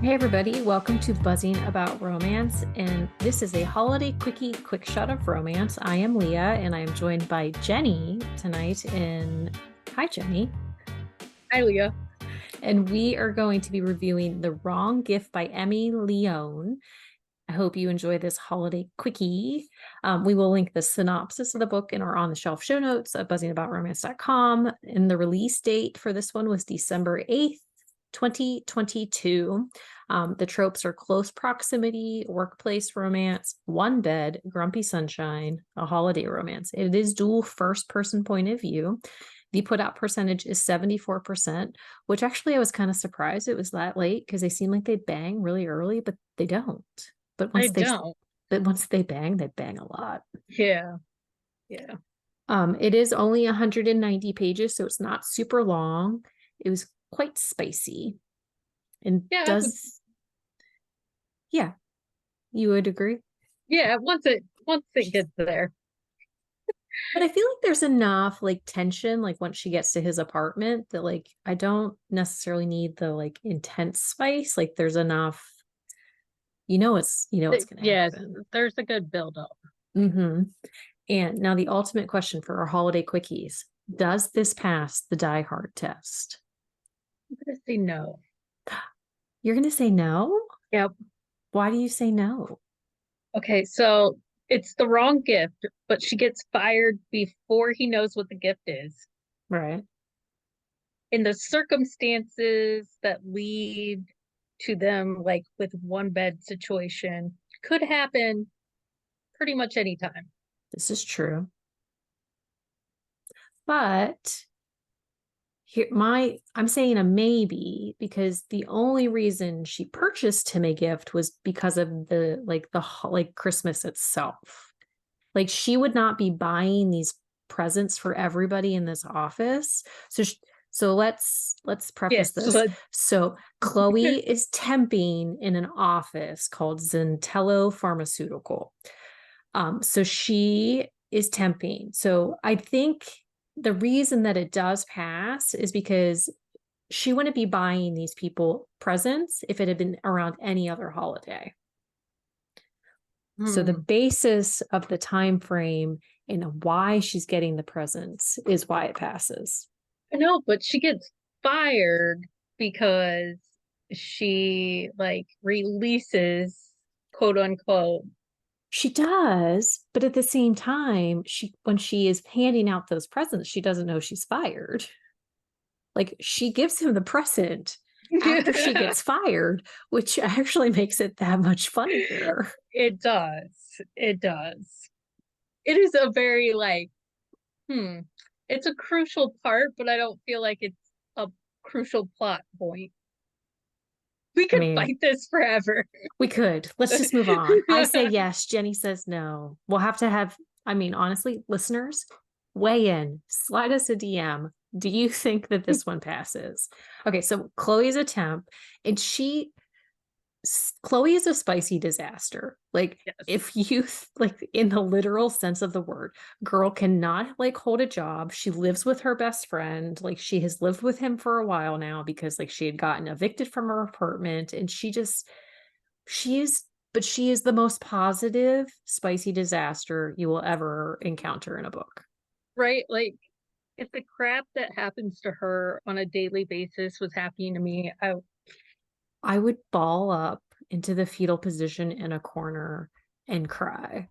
Hey everybody, welcome to Buzzing About Romance, and this is a holiday quickie quick shot of romance. I am Leah, and I am joined by Jenni tonight. And hi, Jenni. Hi, Leah. And we are going to be reviewing The Wrong Gift by Emmy Leone. I hope you enjoy this holiday quickie. We will link the synopsis of the book in our on the shelf show notes at buzzingaboutromance.com. And the release date for this one was December 8th. 2022. The tropes are close proximity, workplace romance, one bed, grumpy sunshine, a holiday romance. It is dual first person point of view. The put out percentage is 74%, which actually I was kind of surprised it was that late because they seem like they bang really early, but they don't. But I once they don't. but once they bang a lot. Yeah. Yeah. It is only 190 pages, so it's not super long. It was quite spicy. And Yeah. yeah, you would agree? Yeah. Once it gets there. But I feel like there's enough like tension, like once she gets to his apartment, that like I don't necessarily need the like intense spice. Like there's enough, it's gonna Yes, happen. there's a good build up. Mm-hmm. And now the ultimate question for our holiday quickies. Does this pass the Die Hard test? I'm gonna say no. You're gonna say no? Yep. Why do you say no? Okay, so it's the wrong gift, but she gets fired before he knows what the gift is. Right. In the circumstances that lead to them, like with one bed situation, could happen pretty much anytime. This is true. But here I'm saying a maybe because the only reason she purchased him a gift was because of the Christmas itself. Like she would not be buying these presents for everybody in this office. So let's preface Yes, this. So Chloe is temping in an office called Zentello Pharmaceutical. So she is temping. So I think the reason that it does pass is because she wouldn't be buying these people presents if it had been around any other holiday. So the Hmm. basis of the time frame and why she's getting the presents is why it passes. I know, but she gets fired because she like releases quote unquote. She does, but at the same time, she when she is handing out those presents, she doesn't know she's fired. Like she gives him the present after she gets fired, which actually makes it that much funnier. It does. It does. It is a very like, hmm. It's a crucial part, but I don't feel like it's a crucial plot point. We I could mean, fight this forever. we could. Let's just move on. I say yes. Jenni says no. We'll have to have, I mean, honestly, listeners, weigh in, slide us a DM. Do you think that this one passes? Okay, so Chloe's a temp, and Chloe is a spicy disaster. Like, Yes. if you, like, in the literal sense of the word, girl cannot, like, hold a job. She lives with her best friend. Like, she has lived with him for a while now because, like, she had gotten evicted from her apartment. And she is, but she is the most positive, spicy disaster you will ever encounter in a book. Right? Like if the crap that happens to her on a daily basis was happening to me, I would ball up into the fetal position in a corner and cry.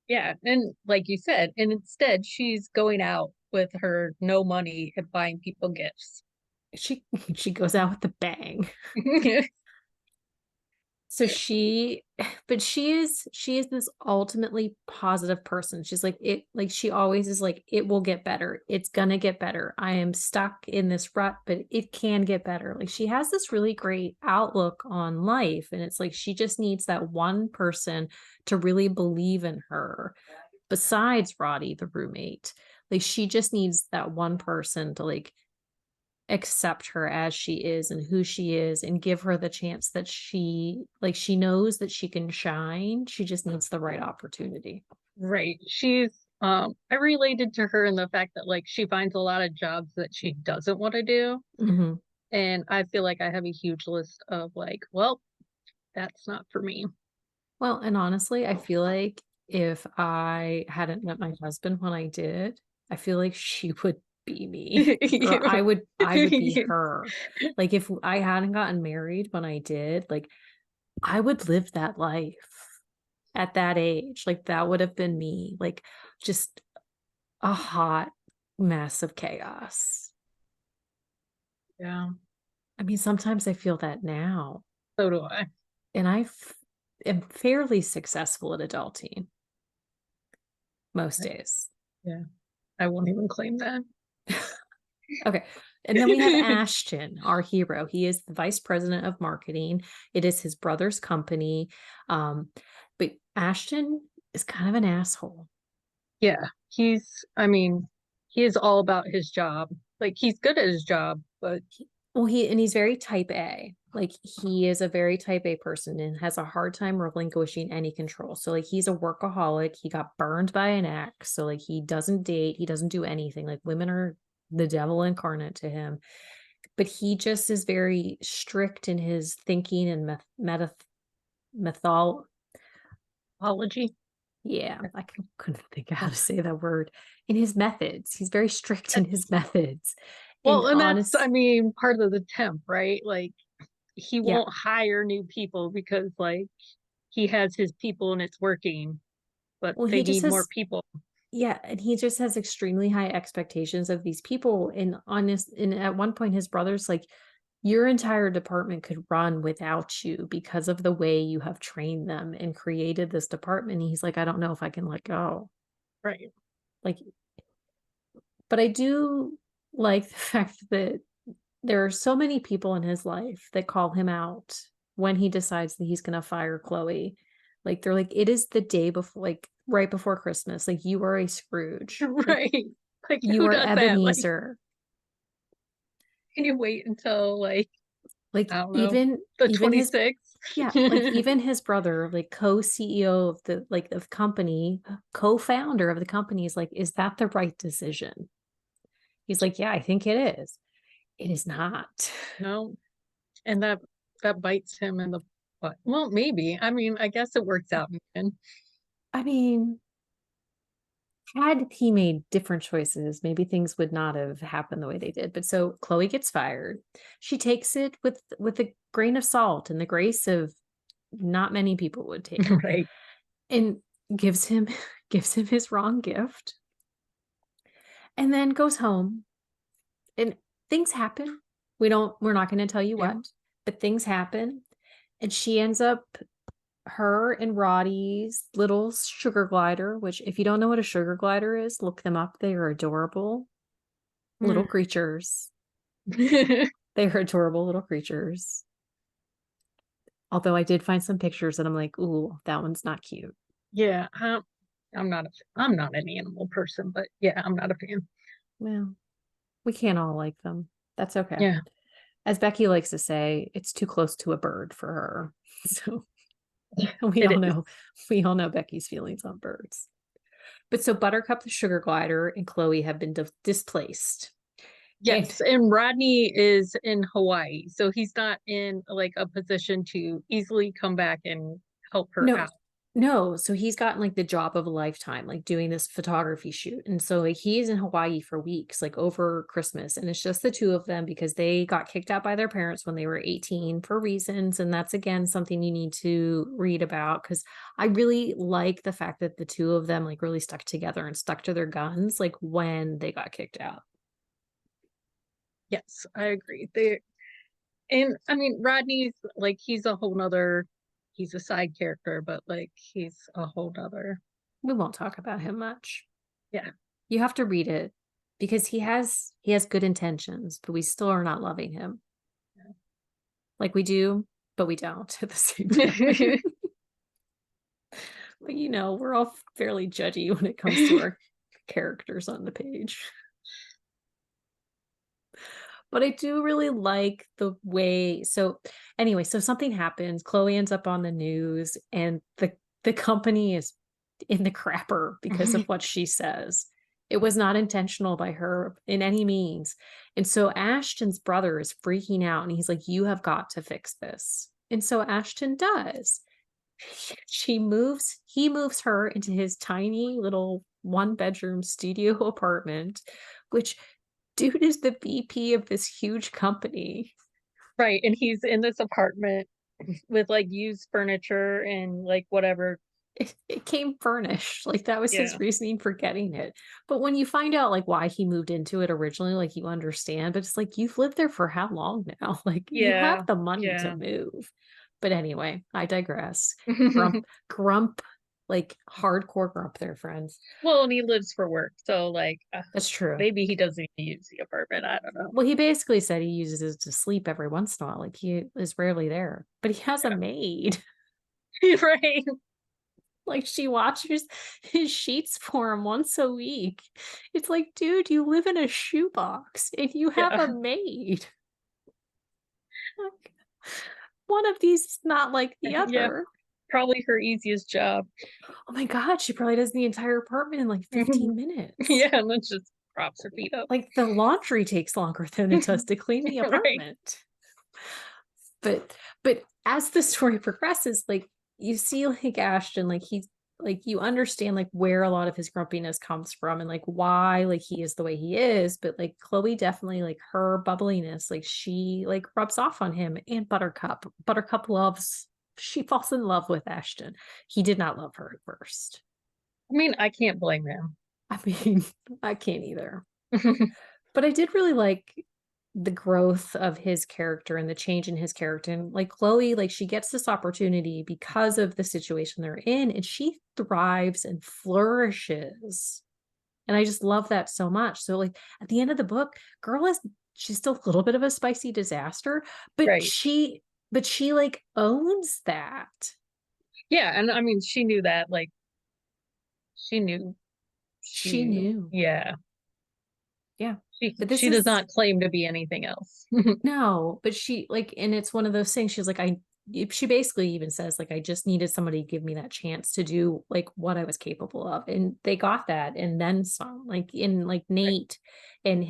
yeah, and like you said, and instead she's going out with her no money and buying people gifts. She she goes out with a bang. So she is this ultimately positive person. She's like it, like she always is like it will get better. It's gonna get better. I am stuck in this rut, but it can get better. Like she has this really great outlook on life, and it's like she just needs that one person to really believe in her. Besides Roddy, the roommate, like she just needs that one person to like accept her as she is and who she is and give her the chance that she knows that she can shine. She just needs the right opportunity. Right. I related to her in the fact that like she finds a lot of jobs that she doesn't want to do. Mm-hmm. And I feel like I have a huge list of like, well, that's not for me. Well, and honestly, I feel like if I hadn't met my husband when I did, I feel like she would be me or I would be her. Like if I hadn't gotten married when I did, like I would live that life at that age. Like that would have been me. Like just a hot mess of chaos. Yeah, I mean, sometimes I feel that now, so do I. and am fairly successful at adulting most days. Yeah, I won't even claim that. Okay. And then we have Ashton, our hero. He is the vice president of marketing. It is his brother's company. But Ashton is kind of an asshole. Yeah, I mean, he is all about his job. Like, he's good at his job, but Well, he's very type A. Like he is a very type A person and has a hard time relinquishing any control. So like he's a workaholic. He got burned by an ex. So like he doesn't date, he doesn't do anything. Like women are the devil incarnate to him. But he just is very strict in his thinking and method apology. yeah, I couldn't think of how to say that word. In his methods, he's very strict in his methods. And Well, and that's, I honest, mean, part of the temp, right? Like, he yeah. won't hire new people because, like, he has his people and it's working, but Well, they he just need more has, people. yeah, and he just has extremely high expectations of these people. And honest, and at one point, his brother's like, your entire department could run without you because of the way you have trained them and created this department. And he's like, I don't know if I can let go. Right. Like, but I do like the fact that there are so many people in his life that call him out when he decides that he's going to fire Chloe. Like they're like, it is the day before, like right before Christmas. Like you are a Scrooge. Like Right. Like, you who are does that? Like, Ebenezer. can you wait until, like, Like I don't know, even the even his 26th? yeah, like even his brother, like co-CEO of the like of company, co-founder of the company is like, is that the right decision? He's like, yeah, I think it is. It is not. No. And that bites him in the butt. Well, maybe. I mean, I guess it works out in the end. I mean, had he made different choices, maybe things would not have happened the way they did. But so Chloe gets fired. She takes it with a grain of salt and the grace of not many people would take, Right. and gives him gives him his wrong gift, and then goes home. And things happen. We're not going to tell you Yeah. what, but things happen. And she ends up her and Roddy's little sugar glider, which if you don't know what a sugar glider is, look them up. They are adorable little creatures. They are adorable little creatures. Although I did find some pictures and I'm like, ooh, that one's not cute. Yeah. I'm not an animal person, but yeah, I'm not a fan. Well, we can't all like them. That's okay. Yeah, As Becky likes to say, it's too close to a bird for her. So we it all is. know we all know Becky's feelings on birds. But so Buttercup the sugar glider and Chloe have been displaced. And Yes, and Rodney is in Hawaii, so he's not in like a position to easily come back and help her no, out. no, so he's gotten like the job of a lifetime, like doing this photography shoot. And so like he's in Hawaii for weeks, like over Christmas. And it's just the two of them because they got kicked out by their parents when they were 18 for reasons. And that's again something you need to read about because I really like the fact that the two of them like really stuck together and stuck to their guns like when they got kicked out. Yes, I agree. And I mean, Rodney's like he's a side character, but like he's a whole nother. We won't talk about him much. Yeah. You have to read it because he has good intentions, but we still are not loving him. Like we do, but we don't at the same time. But we're all fairly judgy when it comes to our characters on the page. But I do really like the way. So anyway, so something happens. Chloe ends up on the news, and the company is in the crapper because of what she says. It was not intentional by her in any means. And so Ashton's brother is freaking out and he's like, you have got to fix this. And so Ashton does. He moves her into his tiny little 1-bedroom studio apartment, which dude is the VP of this huge company. Right. And he's in this apartment with like used furniture and like whatever. It came furnished. Like that was Yeah. his reasoning for getting it. But when you find out like why he moved into it originally, like you understand, but it's like you've lived there for how long now? Like you Yeah. have the money to Yeah. move. But anyway, I digress. Grump, like hardcore grump there, friends. Well, and he lives for work, so like That's true. maybe he doesn't use the apartment. I don't know. Well, he basically said he uses it to sleep every once in a while. Like he is rarely there, but he has a maid. Right. Like she washes his sheets for him once a week. It's like, dude, you live in a shoebox and you have Yeah. a maid. Like, one of these is not like the Yeah. other. Probably her easiest job. Oh my God, she probably does the entire apartment in like 15 minutes. Yeah, and then just props her feet up. Like the laundry takes longer than it does to clean the Right. apartment. But as the story progresses, like you see like Ashton, like he's like you understand like where a lot of his grumpiness comes from and like why like he is the way he is. But like Chloe definitely like her bubbliness, like she like rubs off on him. And Buttercup loves, she falls in love with Ashton. He did not love her at first. I mean, I can't blame him. I mean, I can't either. But I did really like the growth of his character and the change in his character. And like Chloe, like she gets this opportunity because of the situation they're in, and she thrives and flourishes. And I just love that so much. So like at the end of the book, she's still a little bit of a spicy disaster, but Right. she like owns that. Yeah, and I mean she knew that, like she knew She knew. Yeah. Yeah. But She does not claim to be anything else. No, but she like, and it's one of those things. She's like, she basically even says, like, I just needed somebody to give me that chance to do like what I was capable of. And they got that and then some, like in like Nate and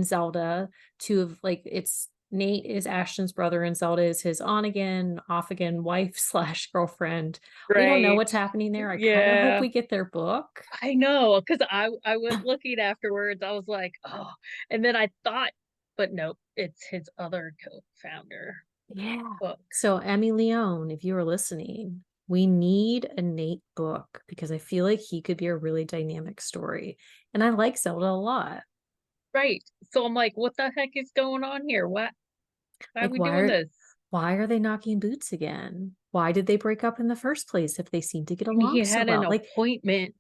Zelda, two of like it's Nate is Ashton's brother and Zelda is his on again, off again wife / girlfriend. Right. We don't know what's happening there. I kind of hope we get their book. I know, because I was looking afterwards. I was like, oh, and then I thought, but nope, it's his other co-founder. Yeah. Book. So Emmy Leone, if you are listening, we need a Nate book because I feel like he could be a really dynamic story. And I like Zelda a lot. Right. So I'm like, what the heck is going on here? Why are we doing this? Why are they knocking boots again? Why did they break up in the first place if they seem to get along He so had well? an appointment.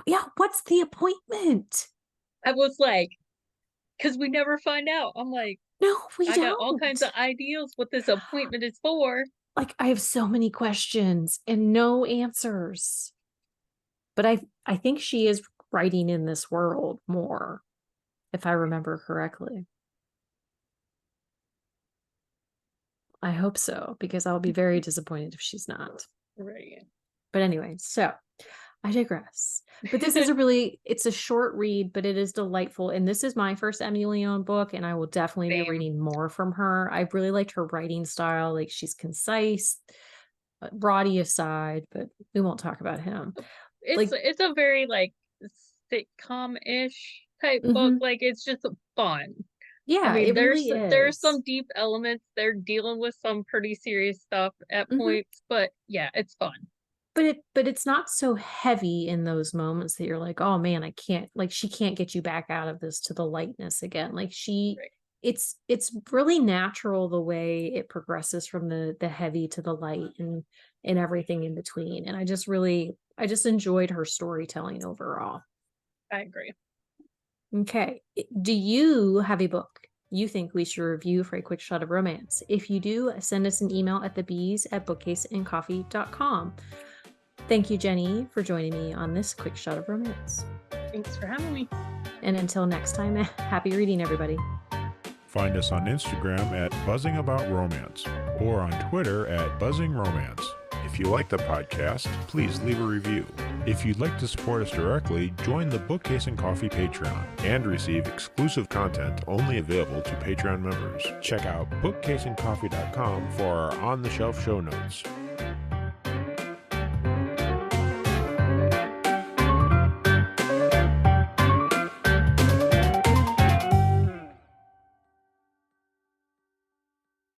Yeah, what's the appointment? I was like, because we never find out. I'm like, no, we I don't. got all kinds of ideas what this appointment is for. Like, I have so many questions and no answers. But I think she is writing in this world more, if I remember correctly. I hope so, because I'll be very disappointed if she's not. Right. But anyway, so I digress. But this is it's a short read, but it is delightful. And this is my first Emmy Leone book, and I will definitely be reading more from her. I really liked her writing style. Like she's concise, Roddy aside, but we won't talk about him. It's a very like sitcom-ish type book. Like it's just fun. Yeah, I mean, it really is. There's some deep elements. They're dealing with some pretty serious stuff at points, but yeah, it's fun. But it's not so heavy in those moments that you're like, oh man, I can't, like she can't get you back out of this to the lightness again. Like it's really natural the way it progresses from the heavy to the light and everything in between. And I just enjoyed her storytelling overall. I agree. Okay. Do you have a book you think we should review for a quick shot of romance? If you do, send us an email at thebees@bookcaseandcoffee.com. Thank you, Jenni, for joining me on this quick shot of romance. Thanks for having me. And until next time, happy reading, everybody. Find us on Instagram at BuzzingAboutRomance or on Twitter at BuzzingRomance. If you like the podcast, please leave a review. If you'd like to support us directly, join the Bookcase and Coffee Patreon and receive exclusive content only available to Patreon members. Check out bookcaseandcoffee.com for our on-the-shelf show notes.